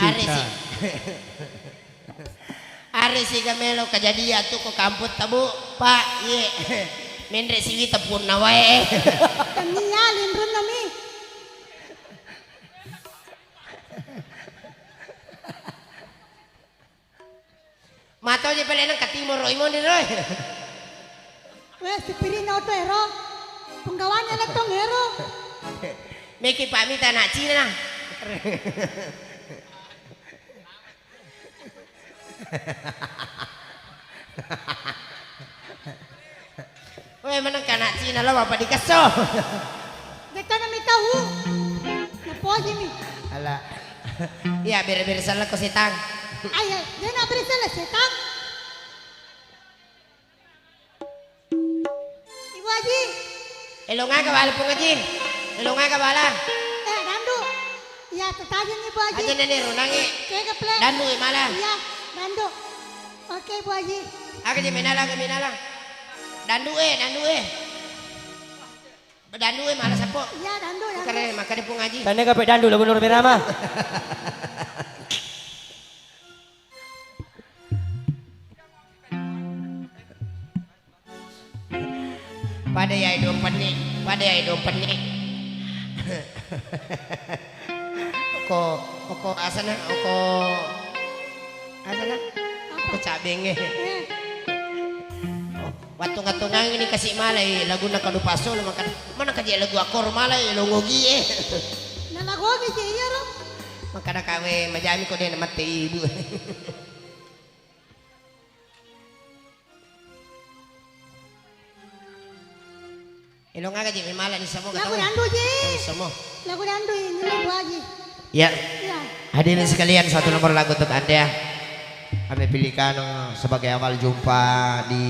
cinta. Ari si gamelo kejadian tuh ke kampus tabu Pak ye mendre siwi tepun nawae Kanyalin ron nami. Matau di pala ng katimor roy mo ni roy. Weh, si Pirino to hero. Penggawaannya na tong hero. Meki pamita na Cina na. Weh manang ka na Cina lah apa dikaso. Deka nami tahu. Napoji mi. Ala. Iya bere-bere salah ko si Tang. Ay, dia nak beri salah setan. Ibu Haji. Elonga ka bala po ngaji. Elonga ka bala. Dandu. Ya, tetajen Ibu Haji. Aja nene runangi. Kega plek. Dandu malah. Iya, Dandu. Oke, Ibu Haji. Aga je minala. Dandu malah sapo. Iya, Dandu. Kare makane po ngaji. Tanya kapit dandu lagu Nur Birama. Pada ya hidung penik. Oko asana, oko cabenge. Watung-watungan ini kasih malay lagu na kalupaso makan mana kaji lagu akor malay longogi Nalagogi je iya ro. makana kawe majami ko din mati ibu. Ilong aga di mala ni samo Lagu Dandu je. Samo. Lagu Dandu ini Ibu Haji. Ya. Iya. Hadirin sekalian satu nomor lagu untuk Anda. Kami pilihkan sebagai awal jumpa di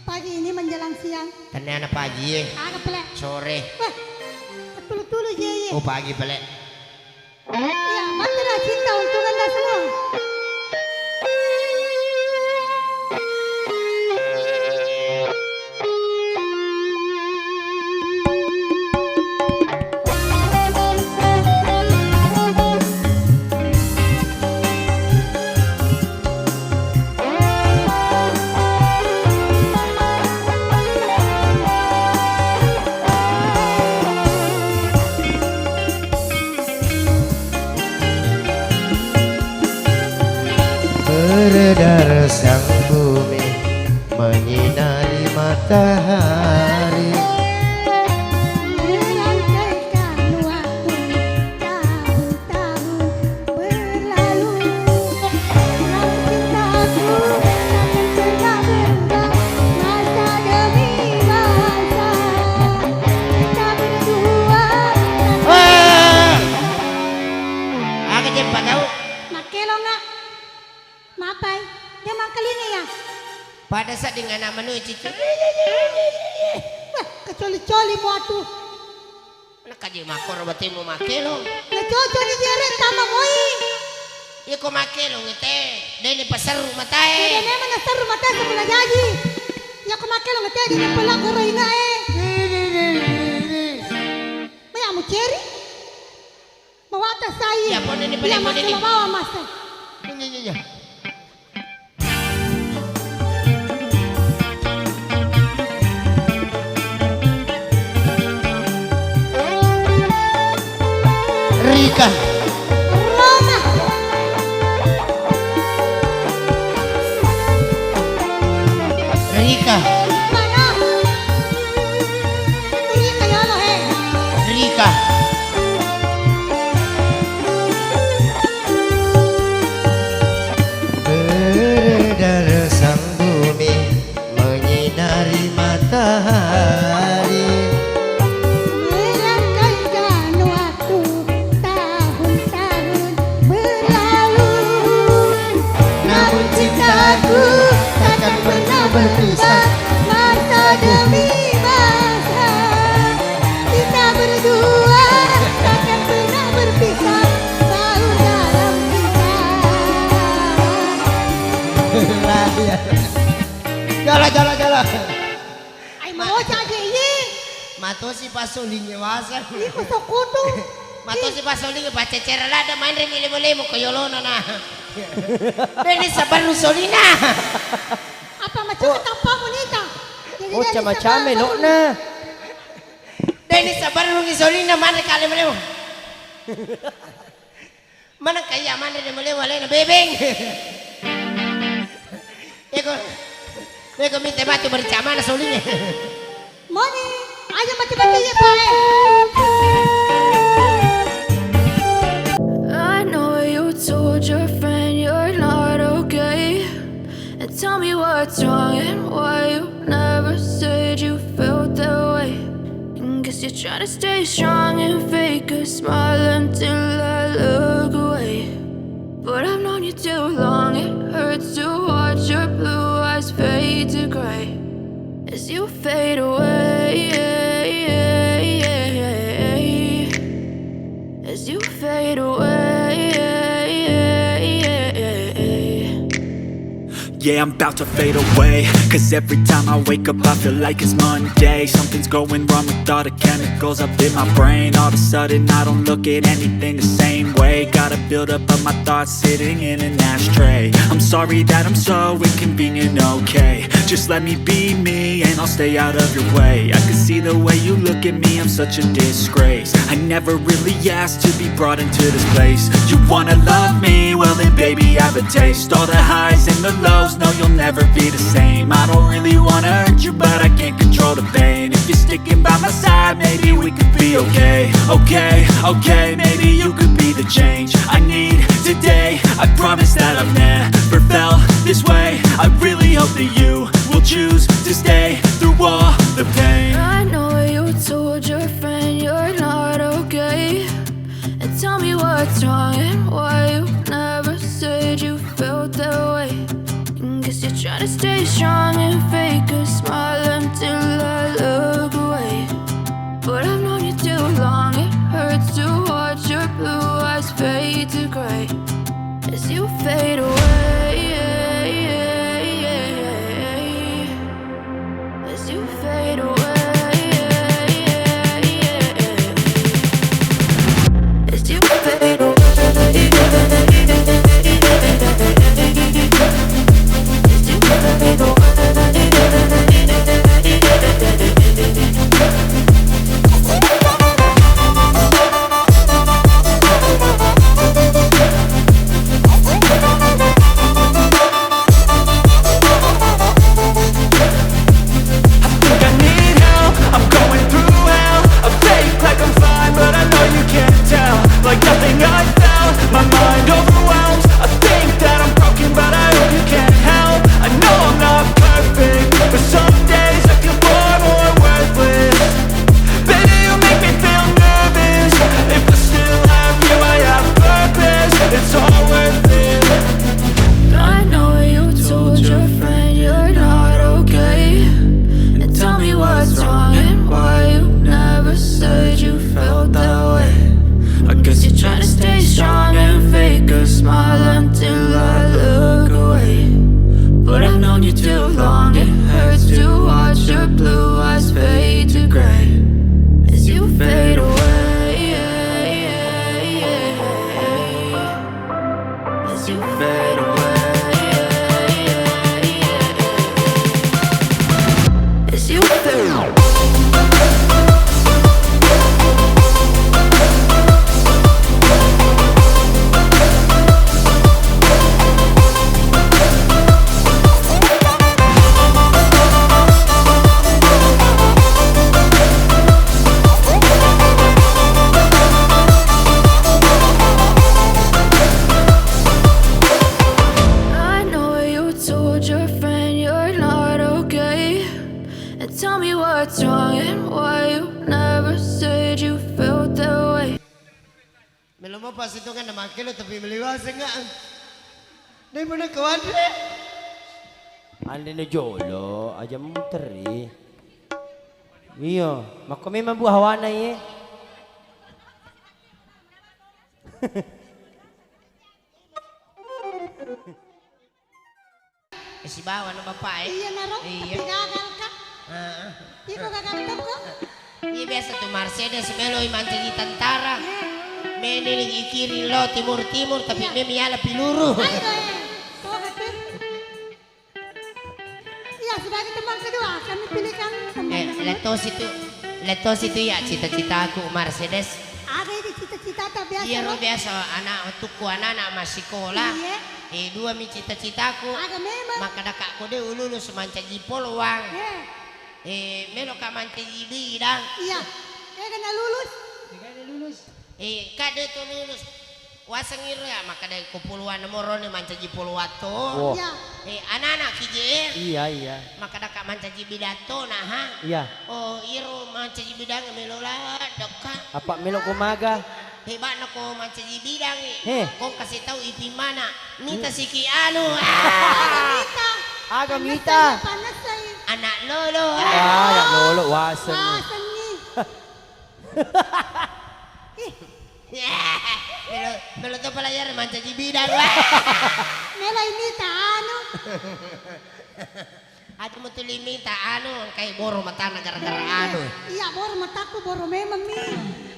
Pagi ini menjelang siang. Tanah pagi Aga plek. sore. Wah. Tulu-tulu je iya. Oh pagi pelek. Iya, matilah cinta untuk Anda semua. Beredar sang bumi menyinari matahari. Melangkaikan waktu tahun-tahun berlalu. Dalam cintaku takkan pernah berubah masa demi masa. Kita berdua Aga jempa kau. makelo nga. Mapai, dia mangkalini ya. Pada saat dengan nama nu cici. Wah, kecoli-coli mo atu. Nak kaji makor berarti mau makelo. Na jojo ni jere tama moi. Iya ko makelo ngete. Dene pasar rumah Dia tae. memang nasar rumah tangga sebelah jaji. Ya ko makelo ngete aja ni pelak goroina Maya mo ceri. Mawata sai. Ya, pon ini, pon ini, pon ini. Bawa mas. Ya. Rika. Roma. Rika. Mana? Ini kayak lo he. Rika. Beredar sang bumi menyinari matahari. Melangkaikan waktu tahun-tahun berlalu. Namun cintaku takkan pernah berpisah. Masa demi masa kita berdua takkan pernah berpisah. Selalu dalam kita. Jala. Ay mau caje ini. Mato si paso linya wasa. Ini kusok kutu. Mato si Pasoling pacecer lada main remile boleh mo koyolono na. Deni sabar Solina. Apa macam tanpa monita? Oh, chama-chame, lo na. Deni sabar Solina mana kali boleh mo. Mana kaya mana de boleh wala na bebeng. Eko minta batu bersama na Solina. Moni, ayo mati-mati ya Pak. I know you told your friend you're not okay, and tell me what's wrong and why you never said you felt that way. And guess you're trying to stay strong and fake a smile until I look away. But I've known you too long, it hurts to watch your blue eyes fade to gray as you fade away. As you fade away. Yeah, I'm about to fade away, cause every time I wake up I feel like it's Monday. Something's going wrong with all the chemicals up in my brain. All of a sudden I don't look at anything the same way. Gotta build up of my thoughts sitting in an ashtray. I'm sorry that I'm so inconvenient, okay. Just let me be me and I'll stay out of your way. I can see the way you look at me, I'm such a disgrace. I never really asked to be brought into this place. You wanna love me? Well then baby I have a taste. All the highs and the lows, no you'll never be the same. I don't really wanna hurt you but I can't control the pain. If you're sticking by my side maybe we could be okay. Okay, maybe you could be the change I need today. I promise that I've never felt this way. I really hope that you will choose to stay through all the pain. I know you told your friend you're not okay, and tell me what's wrong and why you never said you felt that way. And guess you're trying to stay strong and fake a smile until I look away. But I've known you too long, it hurts to watch your blue eyes fade to gray as you fade away. As you fade away. As you fade away. Belum pas itu kan nama kilo tapi meliwas enggak. Dari mana kawan deh? Ande na jolo, aja muteri. Iyo, makome mambu hawana ye. Si bawa na bapak Iya naro, Iya. tapi gagal ka. Iya ko gagal ko. Iya biasa tuh Mercedes Meloy mancing tentara. Mene ning kiri lo timur tapi me miala piluru. Ayo Toga Pir. Iya, sebagai teman kedua kami pilihkan teman yang letos itu ya cita-cita aku Mercedes. ada di cita-cita tak biasa. Iya Ro. biasa untukku anak masih sekolah. Iya. Dua mi cita-citaku. Ada memang. Maka dakak ko de ululus manca jipol uang. Eh, Melo ka manca bidang. iya. Kena lulus. Kade to lulus. Wasang iro ya maka dari kupuluan moro ni manca jipol wato. Oh. Iya. Anak-anak kije. Iya. Maka dakak manca jibidato nah ha. Iya. Oh iro manca jibidang melo lah dakak. Apa melo kumaga? Hebat na ko manca jibidang He. Kung kasi tahu ipi mana. Mita si ki anu. Kita. Agamita. Panas saya. Anak lolo. Ya lolo wasan. Pasan ni. Melo to pelajar manca jibidang. Mela ini tak anu. Ato mo tuloy minta ano kay boro matana gara-gara ano. Iya, boro mataku boro memang mi.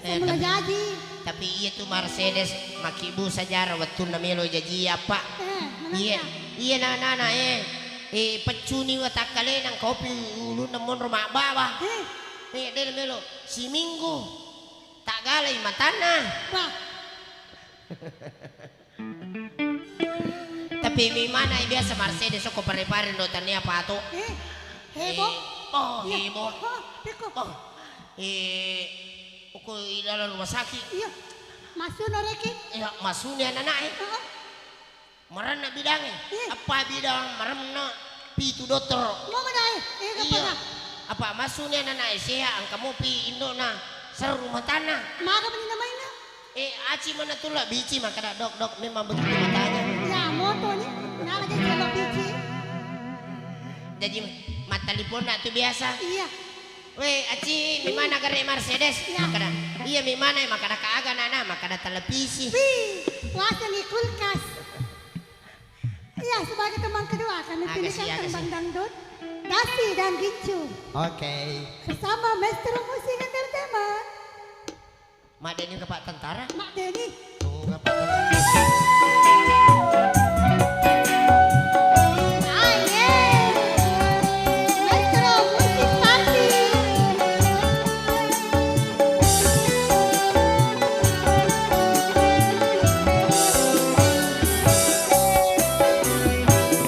Saya mulai jadi. Tapi iya tuh Mercedes makibu saja waktu na melo jaji apa. Iya, iya na pecuni watak kali ng kopi ulu namon rumah bawah. Iya del melo si Minggu tak galay matana. Wah, Tapi mi mana biasa Mercedes ko pare-pare do tania pato. heboh. Oh, Iya. hebo. Oh, peko. Oh. Uko ilala rumah sakit. Iya. Masuk no reki. Ya masunya anak Maran na bidang Apa bidang maram na pitu dokter. Mau mana Iya. kapag. Apa masunya anak siya ang kamu pi indo na sa rumah tanah. Maga pa ni namay na. Aci mana tula bici maka dok memang begitu matanya. Ya, moto ni. Nalagay sa lobici. Jadi mata telepon na tu biasa. Iya. Weh, aci di mana kare Mercedes? Makada. Iya di mana makada kaaga nana makada televisi. Wasa ni kulkas. Iya, sebagai teman kedua kami pilihkan Agassi. tembang dangdut. Dasi dan Gincu. Oke. Bersama Maestro Musik Entertainment. Mak Denny ke Pak Tentara? Mak Denny. Tuh ke Pak Tentara. Aye. Maestro Musik Party.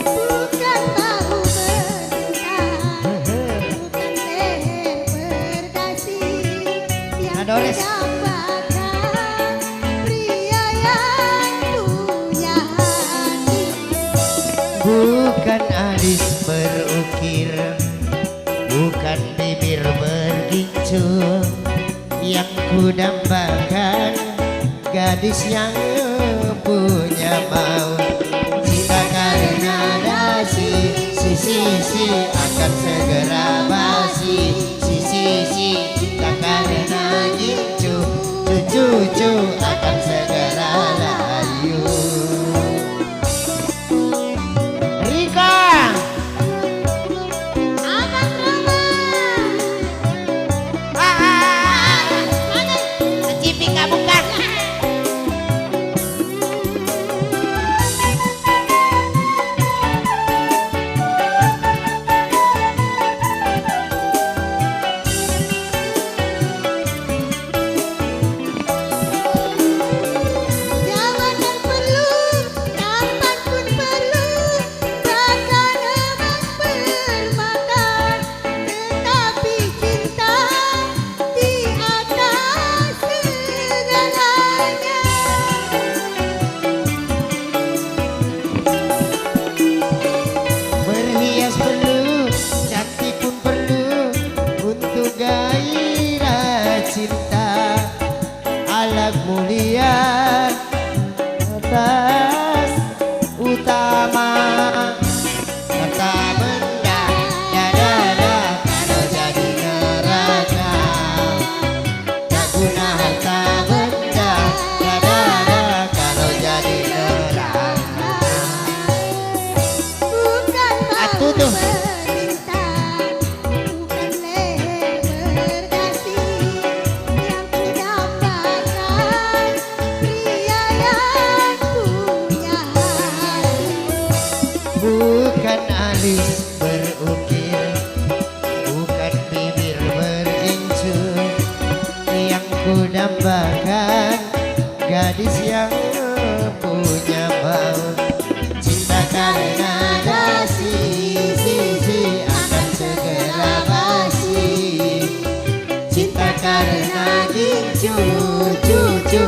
Bukan bahu bercinta, bukan leher berdasi, yang Adores. mendambakan pria yang punya hati. Bukan alis berukir, bukan bibir bergincu, yang kudambakan gadis yang punya maut. Cinta karena dasi, si akan segera basi. Si cinta karena gincu, cucu akan segera layu. Rika, Abang Rama. Mana? Cipi nggak bukan? tulis berukir, bukan bibir berincur. Yang ku dambakan gadis yang punya bau. Cinta karena dasi, sisi akan segera basi. Cinta karena gincu, cucu